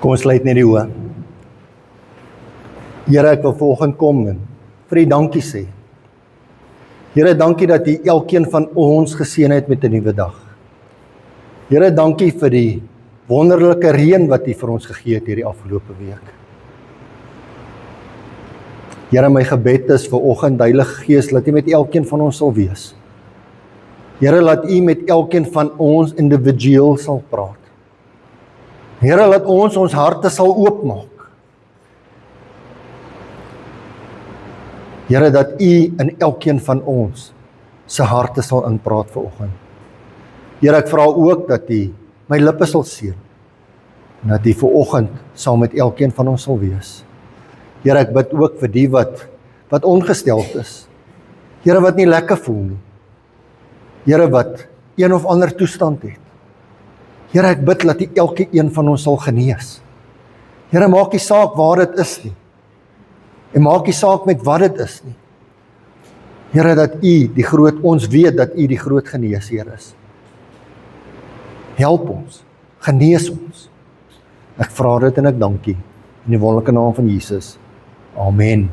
Kom ons sluit net die oë. Here, ek wil vanoggend kom en vir U dankie sê. Here, dankie dat U elkeen van ons geseën het met 'n nuwe dag. Here, dankie vir die wonderlike reën wat U vir ons gegee het hierdie afgelope week. Here, my gebed is vanoggend, Heilige Gees, dat U met elkeen van ons sal wees. Here, laat U met elkeen van ons individueel sal praat. Here, laat ons harte sal oopmaak. Here, dat U in elkeen van ons se harte sal inpraat vanoggend. Here, ek vra ook dat U my lippe sal seën en dat U vanoggend saam met elkeen van ons sal wees. Here, ek bid ook vir die wat ongesteld is. Here, wat nie lekker voel nie. Here, wat een of ander toestand het. Here, ek bid dat U elke een van ons sal genees. Here, maak nie saak waar dit is nie. En maak nie saak met wat dit is nie. Here, dat ons weet dat U die groot geneesheer is. Help ons, genees ons. Ek vra dit en ek dankie in die wonderlike naam van Jesus. Amen.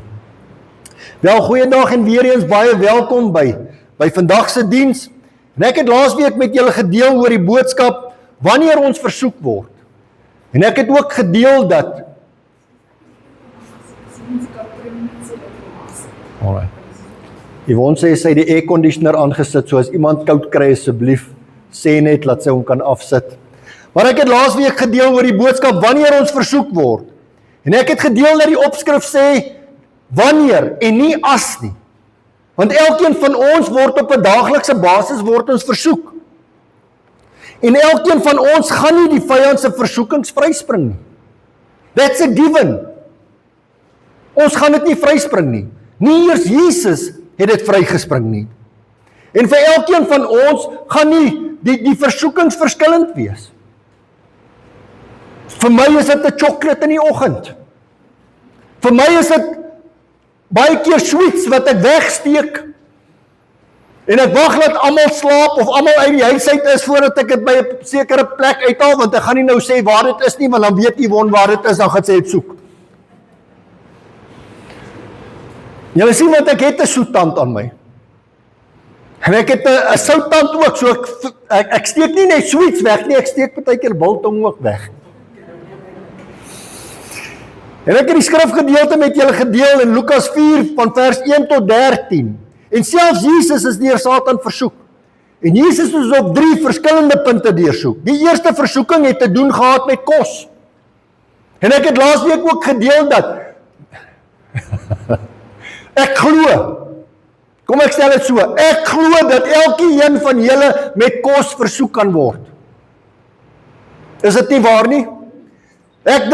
Wel, goeiedag en weer eens baie welkom by vandag se diens. En ek het laasweek met julle gedeel oor die boodskap wanneer ons versoek word. En ek het ook gedeel dat Yvonne sê sy die airconditioner aangesit, so as iemand koud kry asseblief sê net laat sy hom kan afsit. Maar ek het laasweek gedeel oor die boodskap wanneer ons versoek word. En ek het gedeel dat die opskrif sê wanneer en nie as nie. Want elkeen van ons word op 'n daaglikse basis word ons versoek. En elkeen van ons gaan nie die vyand se versoekings vryspring nie. That's a given. Ons gaan dit nie vryspring nie. Nie eers Jesus het dit vrygespring nie. En vir elkeen van ons gaan nie die versoekings verskillend wees. Vir my is dit 'n chocolate in die oggend. Vir my is dit baie keer sweets wat ek wegsteek. En ek wag dat almal slaap of almal uit die huis uit is voordat ek dit by 'n sekere plek uithaal, want ek gaan nie nou sê waar dit is nie, want dan weet Yvonne waar dit is, dan gaan sy dit soek. Julle sien wat ek het 'n soettand aan my. En ek het 'n souttand ook, so ek steek nie net sweets weg nie, ek steek baie keer biltong ook weg. En ek het die skrifgedeelte met julle gedeel in Lukas 4 van vers 1 tot 13. En selfs Jesus is deur Satan versoek. En Jesus is op 3 verskillende punte deursoek. Die eerste versoeking het te doen gehad met kos. En ek het laasweek ook gedeel dat ek glo, kom ek stel dit so, ek glo dat elkeen van julle met kos versoek kan word. Is dit nie waar nie? Ek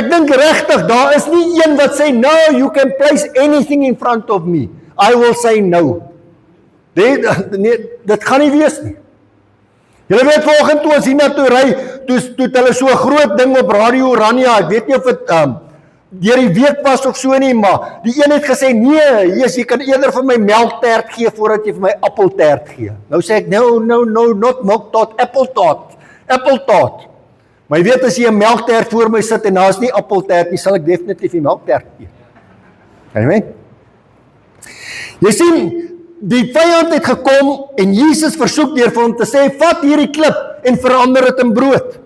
dink regtig, daar is nie een wat sê, no, you can place anything in front of me. I will say no. Nee, dit gaan nie wees nie. Julle weet vanoggend toe ons hiernatoe ry, toe hulle so 'n groot ding op Radio Orania, ek weet nie of dit deur die week was of so nie, maar die een het gesê, nee, jy kan eerder vir my melktert gee voordat jy vir my appeltert gee. Nou sê ek, no, not milktart, appeltart. Maar jy weet, as jy 'n melktert voor my sit en daar is nie appeltert nie, sal ek definitief die melktert gee. Kan jy weet? Jy sien, die vyand het gekom en Jesus versoek deur vir hom te sê, vat hierdie klip en verander dit in brood.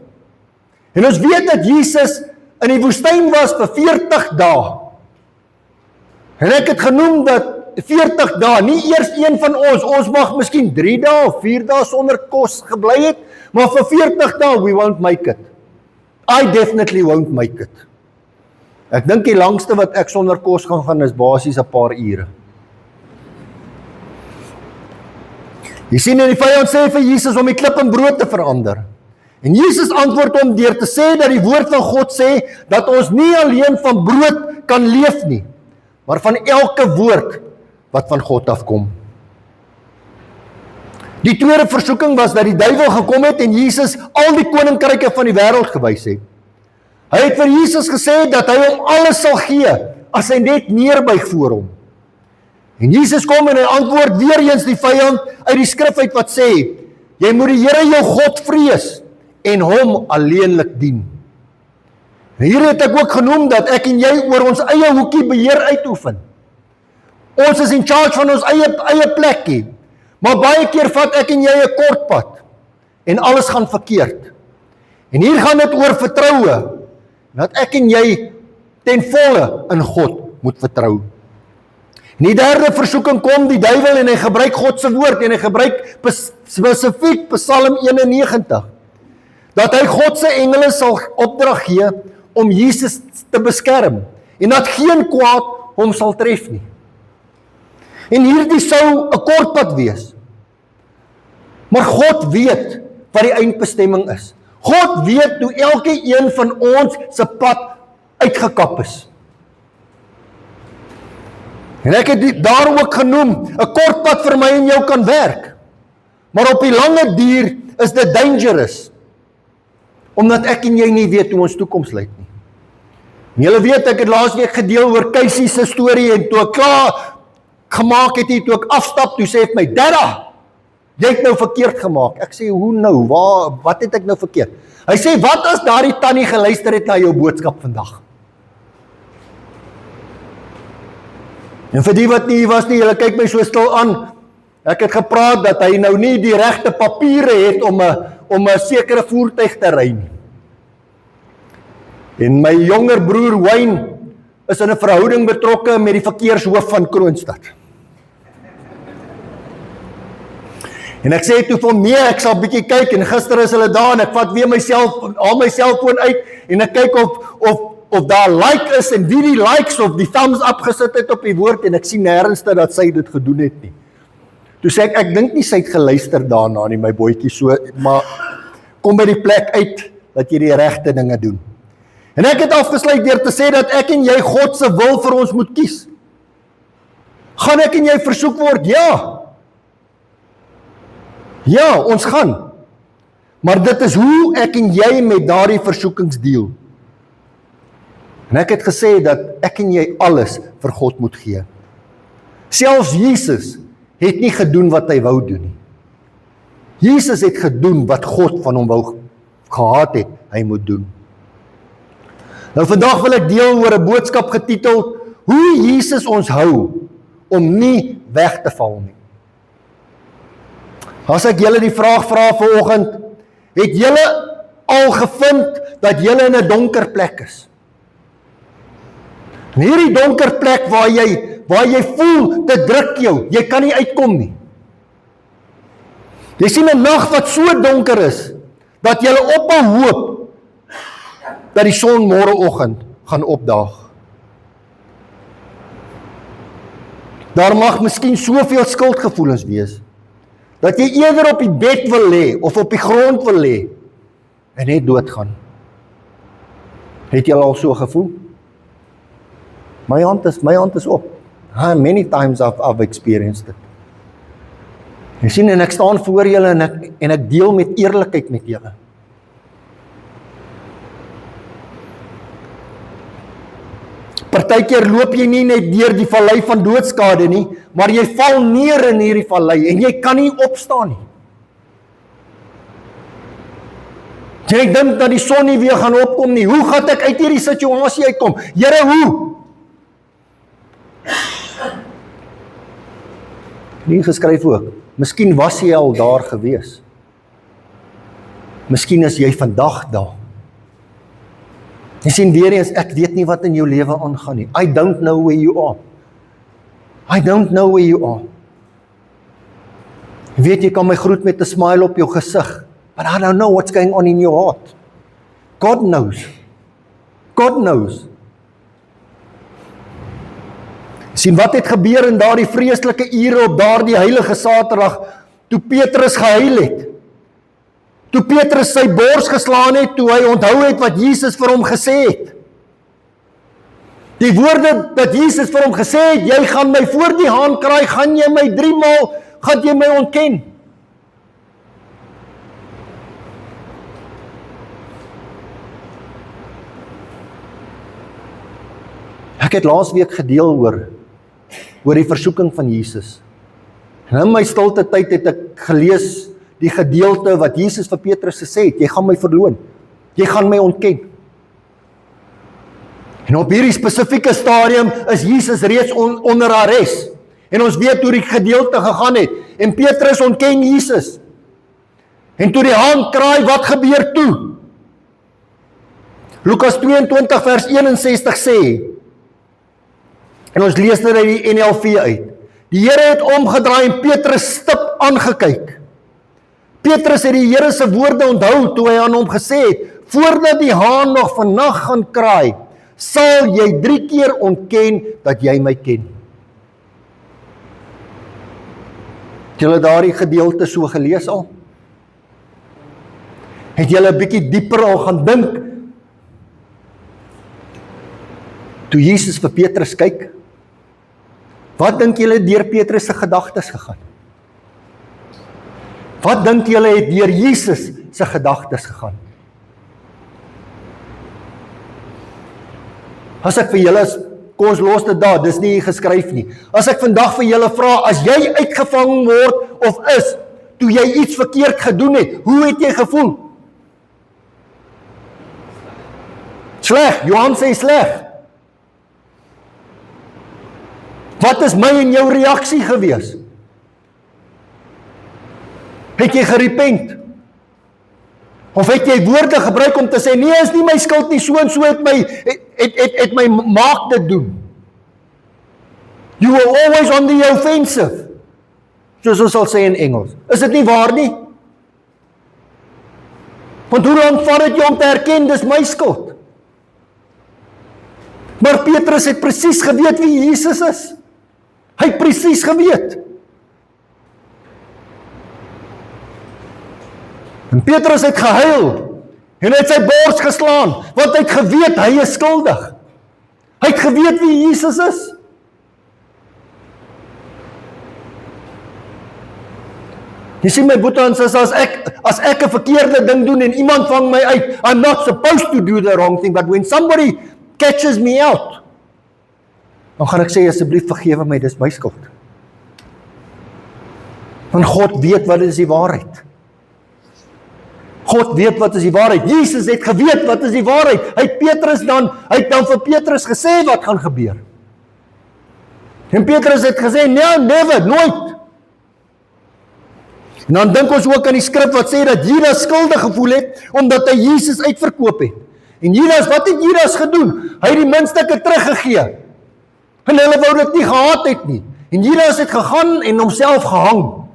En ons weet dat Jesus in die woestyn was vir 40 dae. En ek het genoem dat 40 dae, nie eers een van ons mag miskien 3 dae of 4 dae sonder kos gebly het, maar vir 40 dae, we won't make it. I definitely won't make it. Ek dink die langste wat ek sonder kos gaan is basies 'n paar ure. Jy sien, en die vyand sê vir Jesus om die klip in brood te verander. En Jesus antwoord hom deur te sê dat die woord van God sê dat ons nie alleen van brood kan leef nie, maar van elke woord wat van God afkom. Die tweede versoeking was dat die duiwel gekom het en Jesus al die koninkryke van die wêreld gewys het. Hy het vir Jesus gesê dat hy hom alles sal gee as hy net neerbuig voor hom. En Jesus kom en hy antwoord weer eens die vyand uit die skrif uit wat sê, jy moet die Here jou God vrees en hom alleenlik dien. Hier het ek ook genoem dat ek en jy oor ons eie hoekie beheer uitoefen. Ons is in charge van ons eie plekkie. Maar baie keer vat ek en jy 'n kort pad en alles gaan verkeerd. En hier gaan dit oor vertroue, dat ek en jy ten volle in God moet vertrou. In die derde versoeking kom die duiwel en hy gebruik God se woord en hy gebruik spesifiek Psalm 91, dat hy God se engele sal opdrag gee om Jesus te beskerm en dat geen kwaad hom sal tref nie. En hierdie sou 'n kort pad wees. Maar God weet wat die eindbestemming is. God weet hoe elke een van ons se pad uitgekap is. En ek het daar ook genoem, 'n kort pad vir my en jou kan werk. Maar op die lange duur is dit dangerous. Omdat ek en jy nie weet hoe ons toekoms lyk nie. En julle weet, ek het laasweek gedeel oor Casey se storie en toe ek klaar gemaak het hier, toe ek afstap, toe sê het my, Dada, jy het nou verkeerd gemaak. Ek sê, hoe nou? Wat het ek nou verkeerd? Hy sê, wat as daardie tannie geluister het na jou boodskap vandag? En vir die wat nie was nie, julle kyk my so stil aan. Ek het gepraat dat hy nou nie die regte papiere het om 'n sekere voertuig te ry nie. En my jonger broer Wayne is in 'n verhouding betrokke met die verkeershoof van Kroonstad. En ek sê toe vir hom, nee, ek sal bietjie kyk, en gister is hulle daar, en ek vat weer haal my selfoon uit, en ek kyk of daar like is, en wie die likes of die thumbs up gesit het op die woord, en ek sien nêrens dat sy dit gedoen het nie. Toe sê ek dink nie sy het geluister daarna nie, my boetjie, so, maar kom by die plek uit, dat jy die regte dinge doen. En ek het afgesluit deur te sê, dat ek en jy God se wil vir ons moet kies. Gaan ek en jy versoek word? Ja. Ja, ons gaan. Maar dit is hoe ek en jy met daardie versoekings deel. En ek het gesê dat ek en jy alles vir God moet gee. Selfs Jesus het nie gedoen wat hy wou doen nie. Jesus het gedoen wat God van hom wou gehad het, hy moet doen. Nou vandag wil ek deel oor 'n boodskap getiteld, hoe Jesus ons hou om nie weg te val nie. As ek julle die vraag vra vanoggend, het julle al gevind dat julle in 'n donker plek is? En hierdie donker plek waar jy voel, dit druk jou, jy kan nie uitkom nie. Jy sien 'n nag wat so donker is, dat jy ophou hoop, dat die son môreoggend gaan opdaag. Daar mag miskien soveel skuldgevoelens wees, dat jy eerder op die bed wil lê, of op die grond wil lê, en net doodgaan. Het jy al so gevoel? My hand is op. Many times I've experienced it. Jy sien, en ek staan voor julle, en ek deel met eerlikheid met julle. Partykeer loop jy nie net deur die vallei van doodskade nie, maar jy val neer in hierdie vallei, en jy kan nie opstaan nie. Jy dink dat die son nie weer gaan opkom nie. Hoe gaan ek uit hierdie situasie uitkom? Here, hoe? Nie geskryf ook, miskien was jy al daar gewees. Miskien is jy vandag daar. Jy sien weer eens, ek weet nie wat in jou lewe aangaan nie. I don't know where you are. I don't know where you are. Jy weet, jy kan my groet met 'n smile op jou gesig, but I don't know what's going on in your heart. God knows. God knows. Sien, wat het gebeur in daardie vreeslike ure op daardie heilige Saterdag, toe Petrus gehuil het? Toe Petrus sy bors geslaan het, toe hy onthou het wat Jesus vir hom gesê het. Die woorde dat Jesus vir hom gesê het, jy gaan my voor die haan kraai, gaan jy my 3 maal, gaan jy my ontken. Ek het laasweek gedeel oor die versoeking van Jesus. En in my stilte tyd het ek gelees die gedeelte wat Jesus vir Petrus gesê het, jy gaan my verloon, jy gaan my ontken. En op hierdie spesifieke stadium is Jesus reeds onder arrest. En ons weet hoe die gedeelte gegaan het. En Petrus ontken Jesus. En toe die haan kraai, wat gebeur toe? Lukas 22 vers 61 sê, en ons lees dit uit die NLV uit, die Here het omgedraai en Petrus stip aangekyk. Petrus het die Here se woorde onthou toe hy aan hom gesê het, voordat die haan nog vannag gaan kraai, sal jy 3 keer ontken dat jy my ken. Het julle daardie gedeelte so gelees al? Het julle 'n bietjie dieper al gaan dink? Toe Jesus vir Petrus kyk, wat dink julle deur Petrus se gedagtes gegaan? Wat dink julle het deur Jesus se gedagtes gegaan? As ek vir julle, kom ons los dit daar, dis nie geskryf nie. As ek vandag vir julle vra, as jy uitgevang word of is, toe jy iets verkeerd gedoen het, hoe het jy gevoel? Sleg, Johan sê sleg. Wat is my en jou reaksie gewees? Het jy gerepent? Of het jy woorde gebruik om te sê, nee, is nie my skuld nie, so en so het my maak dit doen. You were always on the offensive. Soos ons sal sê in Engels. Is dit nie waar nie? Want hoe lang vat dit jou om te erken, dis my skuld? Maar Petrus het presies geweet wie Jesus is. Hy het presies geweet. En Petrus het gehuil, en hy het sy bors geslaan, want hy het geweet, hy is skuldig. Hy het geweet wie Jesus is. Jy sien my boete en sis, as ek 'n verkeerde ding doen en iemand vang my uit, I'm not supposed to do the wrong thing, but when somebody catches me out, dan gaan ek sê, asseblief vergewe my, dis my skuld. Want God weet wat is die waarheid. God weet wat is die waarheid. Jesus het geweet wat is die waarheid. Hy het dan vir Petrus gesê wat gaan gebeur. En Petrus het gesê, no, never, nooit. En dan dink ons ook aan die skrif wat sê dat Judas skuldig gevoel het, omdat hy Jesus uitverkoop het. En Judas, wat het Judas gedoen? Hy het die muntstukke teruggegee. En hulle wou dit nie gehad het nie. En Judas het gegaan en homself gehang.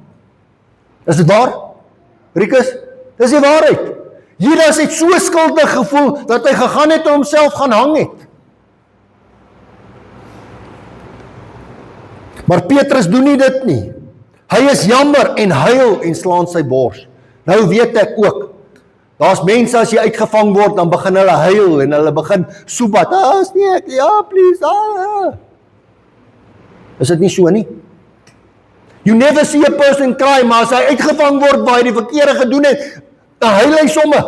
Is dit waar? Rikus, dis die waarheid. Judas het so skuldig gevoel, dat hy gegaan het en homself gaan hang het. Maar Petrus doen nie dit nie. Hy is jammer en huil en slaan sy bors. Nou weet ek ook, daar's mense as jy uitgevang word, dan begin hulle huil en hulle begin soebat. Is nie ek, ja please, Is dit nie so nie? You never see a person cry, maar as hy uitgevang word waar hy die verkeerde gedoen het, dan huil hy somme.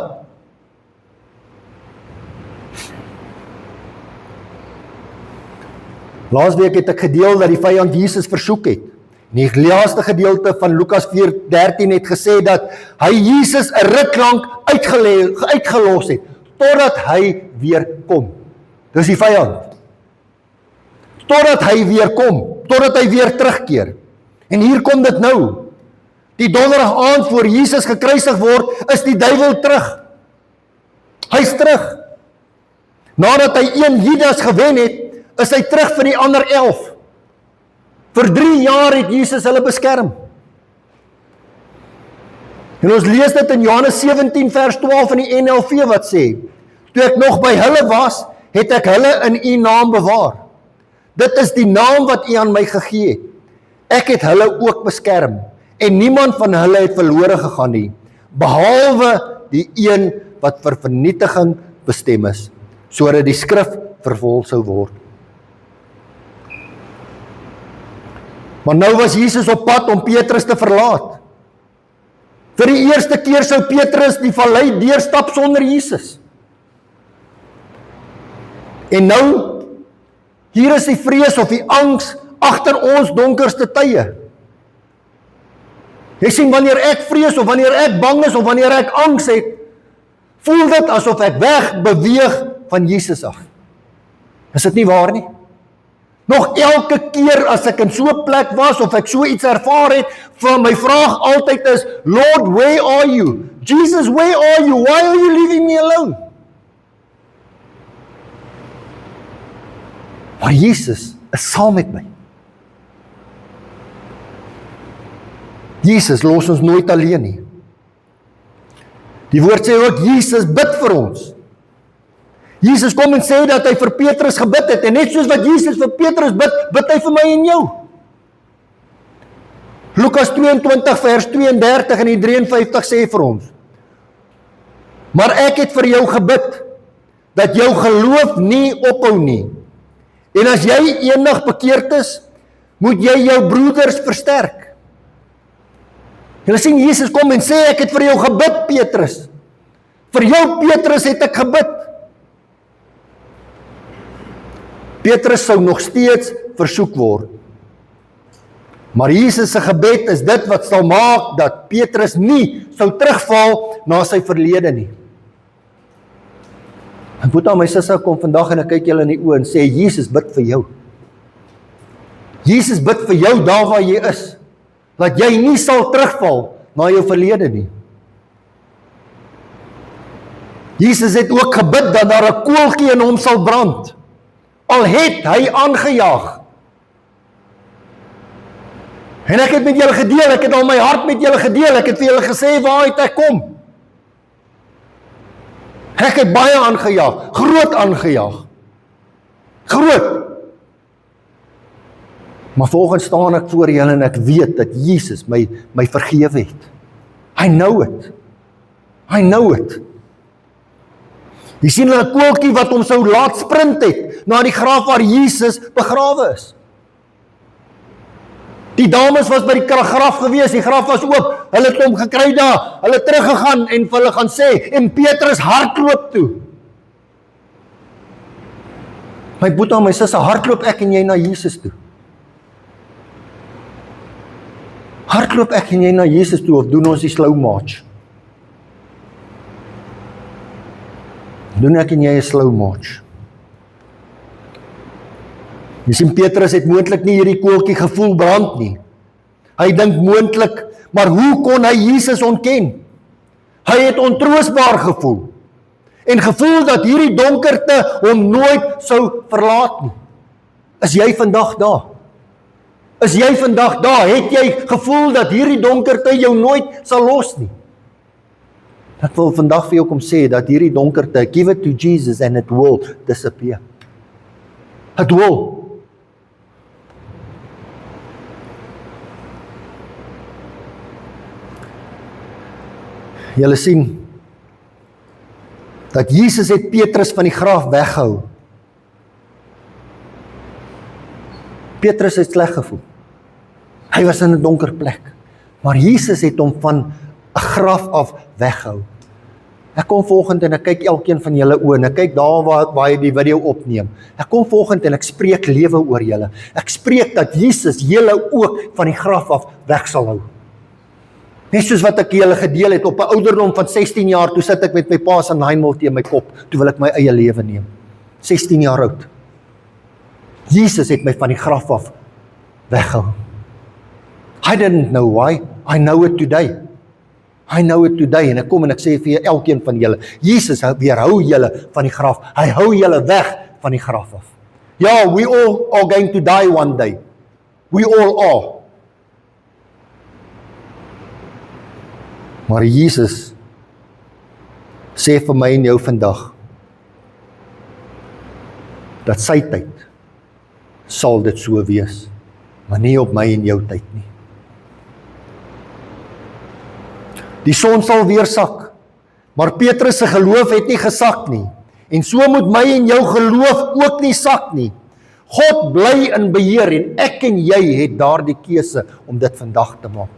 Laasweek het ek gedeel dat die vyand Jesus versoek het. Die laaste gedeelte van Lukas 4:13 het gesê dat hy Jesus 'n ruk lank uitgelos het, totdat hy weer kom. Dis die vyand. Totdat hy weer kom, totdat hy weer terugkeer. En hier kom dit nou. Die donderdag aand voor Jesus gekruisig word, is die duiwel terug. Hy's terug. Nadat hy een Judas gewen het, is hy terug vir die ander 11. Vir 3 jaar het Jesus hulle beskerm. En ons lees dit in Johannes 17 vers 12 in die NLV wat sê, toe ek nog by hulle was, het ek hulle in u naam bewaar. Dit is die naam wat u aan my gegee het. Ek het hulle ook beskerm, en niemand van hulle het verlore gegaan nie, behalwe die een wat vir vernietiging bestem is, sodat die skrif vervul sou word. Maar nou was Jesus op pad om Petrus te verlaat. Vir die eerste keer sou Petrus die vallei deurstap sonder Jesus. En nou, hier is die vrees of die angs agter ons donkerste tye. Jy sien, wanneer ek vrees of wanneer ek bang is of wanneer ek angs het, voel dit asof ek weg beweeg van Jesus af. Is dit nie waar nie? Nog elke keer as ek in so 'n plek was, of ek so iets ervaar het, van my vraag altyd is, Lord, where are you? Jesus, where are you? Why are you leaving me alone? Maar Jesus is saam met my. Jesus los ons nooit alleen nie. Die woord sê ook, Jesus bid vir ons. Jesus kom en sê dat hy vir Petrus gebid het, en net soos wat Jesus vir Petrus bid, bid hy vir my en jou. Lukas 22 vers 32 en die 53 sê vir ons, maar ek het vir jou gebid, dat jou geloof nie ophou nie. En as jy eendag bekeerd is, moet jy jou broeders versterk. Julle sien, Jesus kom en sê, ek het vir jou gebid, Petrus. Vir jou, Petrus, het ek gebid. Petrus sou nog steeds versoek word. Maar Jesus se gebed is dit wat sal maak dat Petrus nie sou terugval na sy verlede nie. En Boeta, my sussie kom vandag en ek kyk julle in die oë en sê, Jesus bid vir jou. Jesus bid vir jou daar waar jy is, dat jy nie sal terugval na jou verlede nie. Jesus het ook gebid dat daar 'n koeltjie in hom sal brand, al het hy aangejaag. En ek het met julle gedeel, ek het al my hart met julle gedeel, ek het vir julle gesê waar uit ek kom. Ek het baie aangejaag, groot aangejaag. Groot. Maar volgens staan ek voor julle en ek weet dat Jesus my vergewe het. I know it. I know it. Jy sien 'n koeltjie wat hom sou laat sprint het na die graf waar Jesus begrawe is. Die dames was by die graf gewees, die graf was oop, hulle het hom gekry daar, hulle teruggegaan en vir hulle gaan sê, en Petrus hardloop toe. My Boeta, my sussie, hardloop ek en jy na Jesus toe? Hardloop ek en jy na Jesus toe, of doen ons die slow march? Doen ek en jy 'n slow march? Jy sien, Petrus het moontlik nie hierdie koeltjie gevoel brand nie. Hy dink moontlik, maar hoe kon hy Jesus ontken? Hy het ontroostbaar gevoel. En gevoel dat hierdie donkerte hom nooit sou verlaat nie. Is jy vandag daar? Is jy vandag daar? Het jy gevoel dat hierdie donkerte jou nooit sal los nie? Ek wil vandag vir jou kom sê dat hierdie donkerte, give it to Jesus and it will disappear. It will. Julle sien, dat Jesus het Petrus van die graf weghou. Petrus het sleg gevoel. Hy was in 'n donker plek. Maar Jesus het hom van 'n graf af weghou. Ek kom vanoggend en ek kyk elkeen van julle oë en ek kyk daar waar jy die video opneem. Ek kom vanoggend en ek spreek lewe oor julle. Ek spreek dat Jesus julle ook van die graf af weg sal hou. Net soos wat ek julle gedeel het op 'n ouderdom van 16 jaar, toe sit ek met my pa se 9 teen my kop, toe wil ek my eie lewe neem. 16 jaar oud. Jesus het my van die graf af weghou. I didn't know why. I know it today. I know it today. En ek kom en ek sê vir elkeen van julle, Jesus weerhou julle van die graf. Hy hou julle weg van die graf af. Ja, we all are going to die one day. We all are. Maar Jesus sê vir my en jou vandag, dat sy tyd sal dit so wees, maar nie op my en jou tyd nie. Die son sal weer sak, maar Petrus se geloof het nie gesak nie, en so moet my en jou geloof ook nie sak nie. God bly in beheer, en ek en jy het daardie keuse om dit vandag te maak.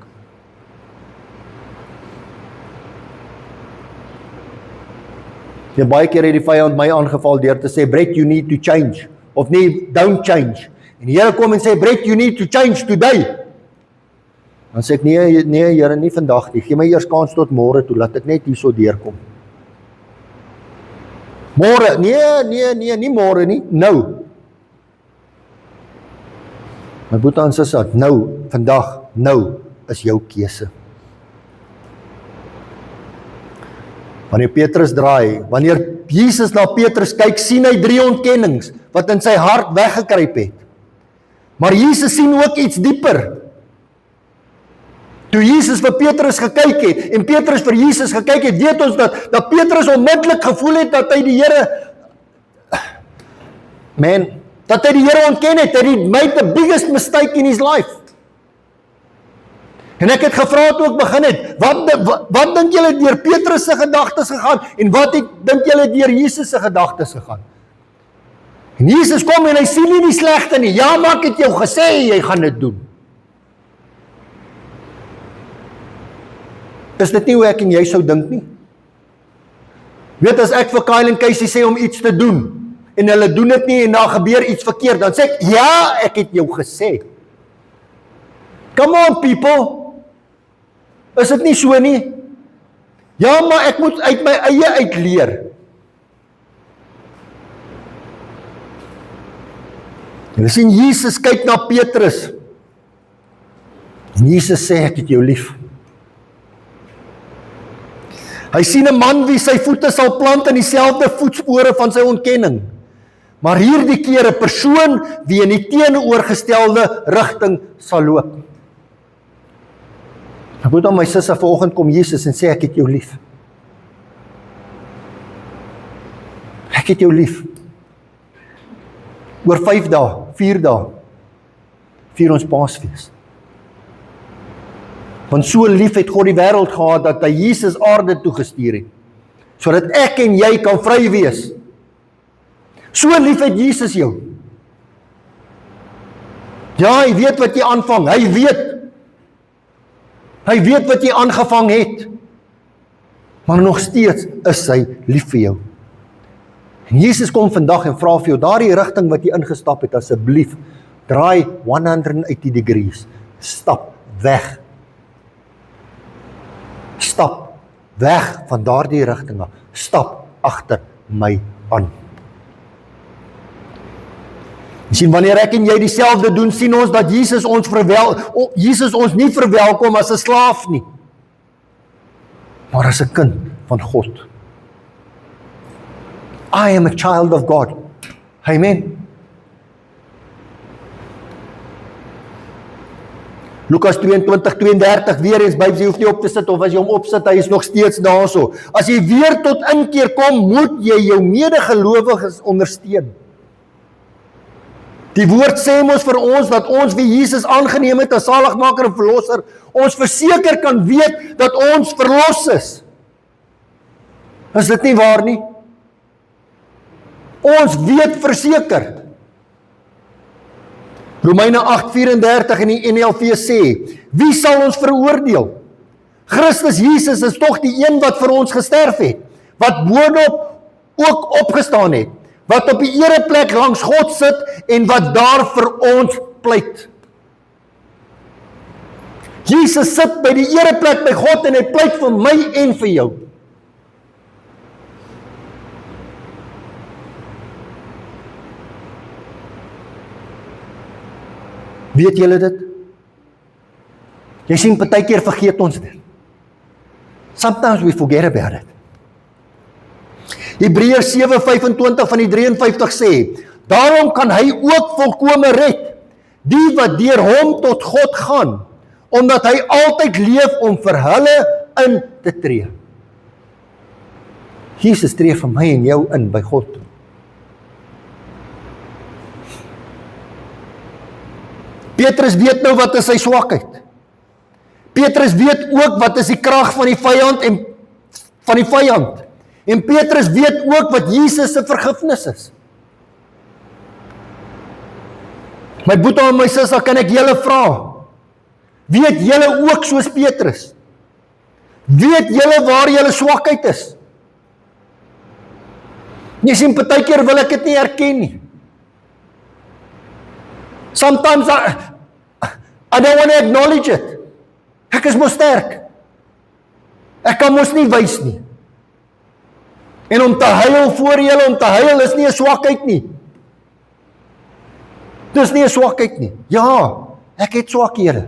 Ja, baie keer het die vyand my aangeval deur te sê, Brett, you need to change, of nee, don't change. En die Here kom en sê, Brett, you need to change today. Dan sê ek, nee Here, nie vandag nie, gee my eers kans tot môre toe, laat ek net hier so deurkom. Môre, nee, nie môre nie, nou. My boetie en sussie, nou, vandag, nou is jou keuse. Wanneer Petrus draai, wanneer Jesus na Petrus kyk, sien hy 3 ontkennings wat in sy hart weggekruip het. Maar Jesus sien ook iets dieper. Toe Jesus vir Petrus gekyk het, en Petrus vir Jesus gekyk het, weet ons dat Petrus onmiddellik gevoel het dat hy die Here, dat hy die Here ontken het, that he made the biggest mistake in his life. En ek het gevra toe ek begin het, wat dink julle deur Petrus se gedagtes gegaan, en wat dink julle deur Jesus se gedagtes gegaan? En Jesus kom en hy sien nie die slegte nie, ja, maar ek het jou gesê, jy gaan dit doen. Is dit nie hoe ek en jy sou dink nie? Weet, as ek vir Kyle en Casey sê om iets te doen, en hulle doen dit nie, en daar gebeur iets verkeerd, dan sê ek, ja, ek het jou gesê. Come on, people. Is dit nie so nie? Ja, maar ek moet uit my eie uitleer. Jy sien, Jesus kyk na Petrus, en Jesus sê, ek het jou lief. Hy sien 'n man wie sy voete sal plant in dieselfde voetspore van sy ontkenning. Maar hierdie keer 'n persoon wie in die teenoorgestelde rigting sal loop. Ek moet aan my sussie vanoggend kom Jesus en sê ek het jou lief. Ek het jou lief. Oor 5 dae, 4 dae, vier ons Paasfees. Want so lief het God die wêreld gehad dat hy Jesus aarde toe gestuur het, sodat ek en jy kan vry wees. So lief het Jesus jou. Ja, hy weet wat jy aanvang, hy weet wat jy aangevang het, maar nog steeds is hy lief vir jou. En Jesus kom vandag en vra vir jou, daardie rigting wat jy ingestap het, asseblief, draai 180 degrees, stap weg. Stap weg van daardie rigting af, stap agter my aan. Jy sien, wanneer ek en jy dieselfde doen, sien ons dat Jesus ons nie verwelkom as 'n slaaf nie, maar as 'n kind van God. I am a child of God. Amen. Lukas 22:32, weer eens, Bybel, jy hoef nie op te sit, of as jy hom opsit, hy is nog steeds daarso. As jy weer tot inkeer kom, moet jy jou medegelowiges ondersteun. Die woord sê mos vir ons, dat ons wie Jesus aangeneem het as saligmaker en verlosser, ons verseker kan weet dat ons verlos is. Is dit nie waar nie? Ons weet verseker. Romeine 8:34 in die NLV sê, wie sal ons veroordeel? Christus Jesus is tog die een wat vir ons gesterf het, wat boonop ook opgestaan het, wat op die ereplek langs God sit en wat daar vir ons pleit. Jesus sit by die ereplek by God en hy pleit vir my en vir jou. Weet julle dit? Jy sien, partykeer vergeet ons dit. Sometimes we forget about it. Hebreërs 7:25 van die 53 sê, daarom kan hy ook volkome red, die wat deur hom tot God gaan, omdat hy altyd leef om vir hulle in te tree. Jesus tree vir my en jou in by God toe. Petrus weet nou wat is sy swakheid. Petrus weet ook wat is die krag van die vyand en Petrus weet ook wat Jesus se vergifnis is. My boetie en my sussie, kan ek julle vra, weet julle ook soos Petrus? Weet julle waar julle swakheid is? Jy sien, partykeer wil ek dit nie erken nie. Sometimes I don't want to acknowledge it. Ek is mos sterk. Ek kan mos nie wys nie. En om te huil voor julle, om te huil is nie 'n swakheid nie. Dis nie 'n swakheid nie. Ja, ek het swakhede.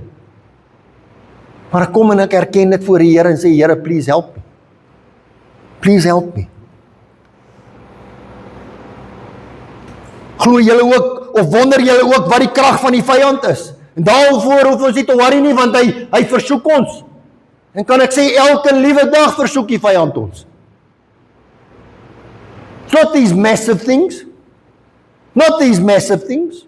Maar ek kom en ek erken dit voor die Here en sê, Here, please help me. Please help me. Glo julle ook, of wonder julle ook wat die krag van die vyand is? En daarvoor hoef ons nie te worry nie, want hy versoek ons. En kan ek sê, elke liewe dag versoek die vyand ons. It's not these massive things. Not these massive things.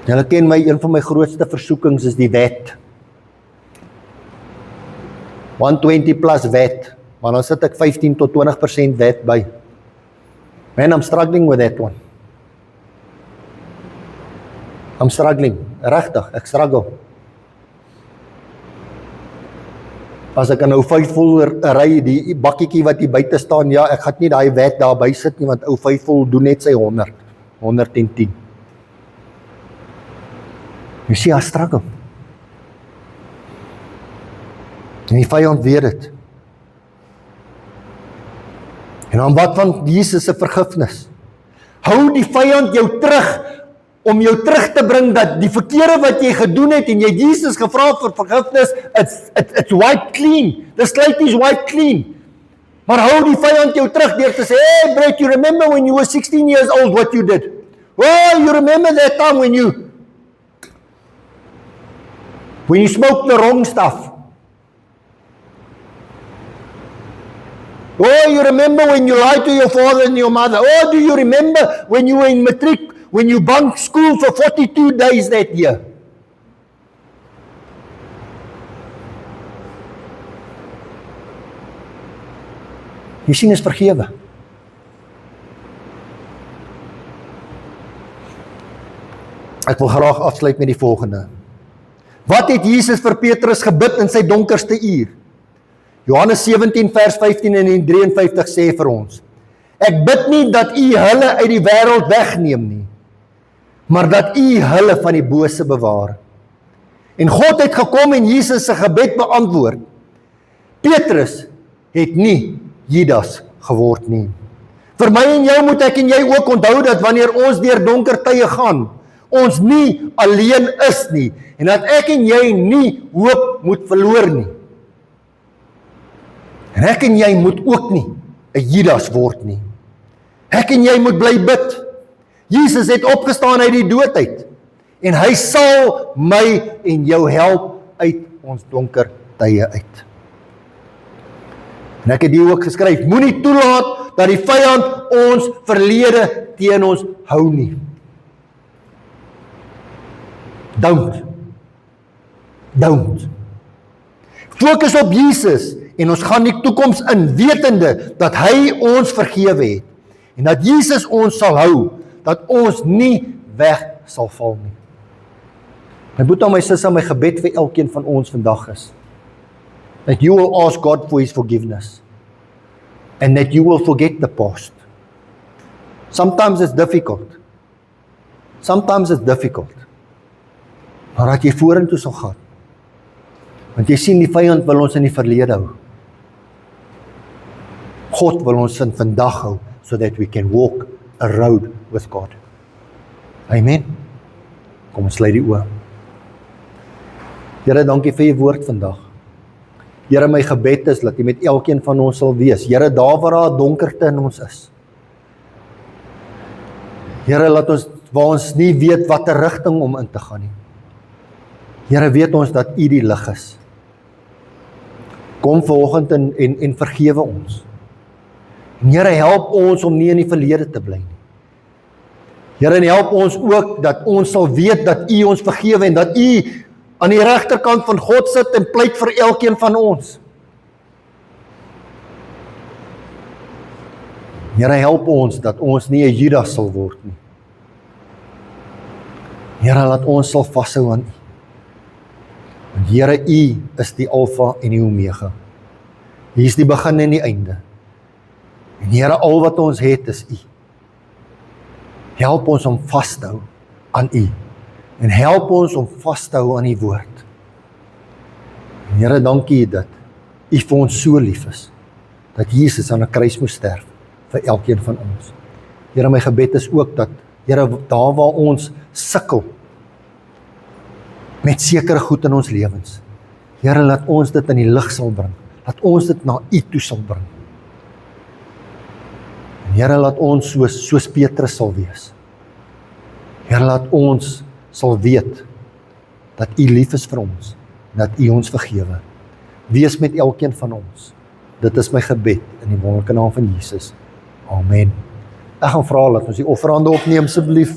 Julle ken my, een van my grootste versoekings is die wet. 120 plus wet, maar dan sit ek 15 tot 20% wet by. Man, I'm struggling with that one. I'm struggling, regtig, ek struggle. As ek nou Faithful ry, die bakkietjie wat hier buite staan, ja, ek gaan nie daai wet daar by sit nie, want ou Faithful doen net sy 100, 110. You see, I struggle. En die vyand weet dit. En dan wat van Jesus se vergifnis? Hou die vyand jou terug, om jou terug te bring dat die verkeerde wat jy gedoen het, en jy Jesus gevra vir vergifnis, it's wiped clean. The slate is wiped clean. Maar hou die vyand jou terug deur te sê, hey Brett, you remember when you were 16 years old what you did? Oh, you remember that time when you smoked the wrong stuff? Oh, you remember when you lied to your father and your mother? Oh, do you remember when you were in matric, when you bunked school for 42 days that year? Jy sien, is vergewe. Ek wil graag afsluit met die volgende. Wat het Jesus vir Petrus gebid in sy donkerste uur? Johannes 17 vers 15 en 53 sê vir ons, ek bid nie dat u hulle uit die wêreld wegneem nie, maar dat u hulle van die bose bewaar. En God het gekom en Jesus se gebed beantwoord. Petrus het nie Judas geword nie. Vir my en jou moet ek en jy ook onthou dat wanneer ons deur donker tye gaan, ons nie alleen is nie, en dat ek en jy nie hoop moet verloor nie. En ek en jy moet ook nie 'n Judas word nie. Ek en jy moet bly bid. Jesus het opgestaan uit die dood uit, en hy sal my en jou help uit ons donker tye uit. En ek het hier ook geskryf, moenie toelaat dat die vyand ons verlede teen ons hou nie. Don't. Fokus op Jesus, en ons gaan die toekoms in, wetende dat hy ons vergewe het, en dat Jesus ons sal hou, dat ons nie weg sal val nie. My boetie en my sussie, my gebed vir elkeen van ons vandag is, that you will ask God for his forgiveness, and that you will forget the past. Sometimes it's difficult, maar dat jy vorentoe sal gaan, want jy sien die vyand wil ons in die verlede hou. God wil ons in vandag hou, so that we can walk a road with God. Amen. Kom ons sluit die oë. Here, dankie vir u woord vandag. Here, my gebed is dat u met elkeen van ons sal wees. Here, daar waar daar donkerte in ons is. Here, laat ons, waar ons nie weet watter rigting om in te gaan nie. Here, weet ons dat u die lig is. Kom vanoggend en vergewe ons. Here, help ons om nie in die verlede te bly nie. Here, en help ons ook dat ons sal weet dat u ons vergewe en dat u aan die regterkant van God sit en pleit vir elkeen van ons. Here, help ons dat ons nie 'n Judas sal word nie. Here, laat ons sal vashou aan u. Want Here, u is die Alfa en die Omega. U is die begin en die einde. En Here, al wat ons het is u. Help ons om vas te hou aan u. En help ons om vas te hou aan die woord. En Here, dankie dat u vir ons so lief is. dat Jesus aan 'n kruis moes sterf vir elkeen van ons. Here, my gebed is ook dat, Here, daar waar ons sukkel met sekere goed in ons lewens, Here, laat ons dit in die lig sal bring, laat ons dit na U toe sal bring. En Here, laat ons soos Petrus sal wees. Here, laat ons sal weet dat U lief is vir ons, dat U ons vergewe. Wees met elkeen van ons. Dit is my gebed in die wonderlike naam van Jesus. Amen. Ek gaan vra dat ons die offerhande opneem asseblief.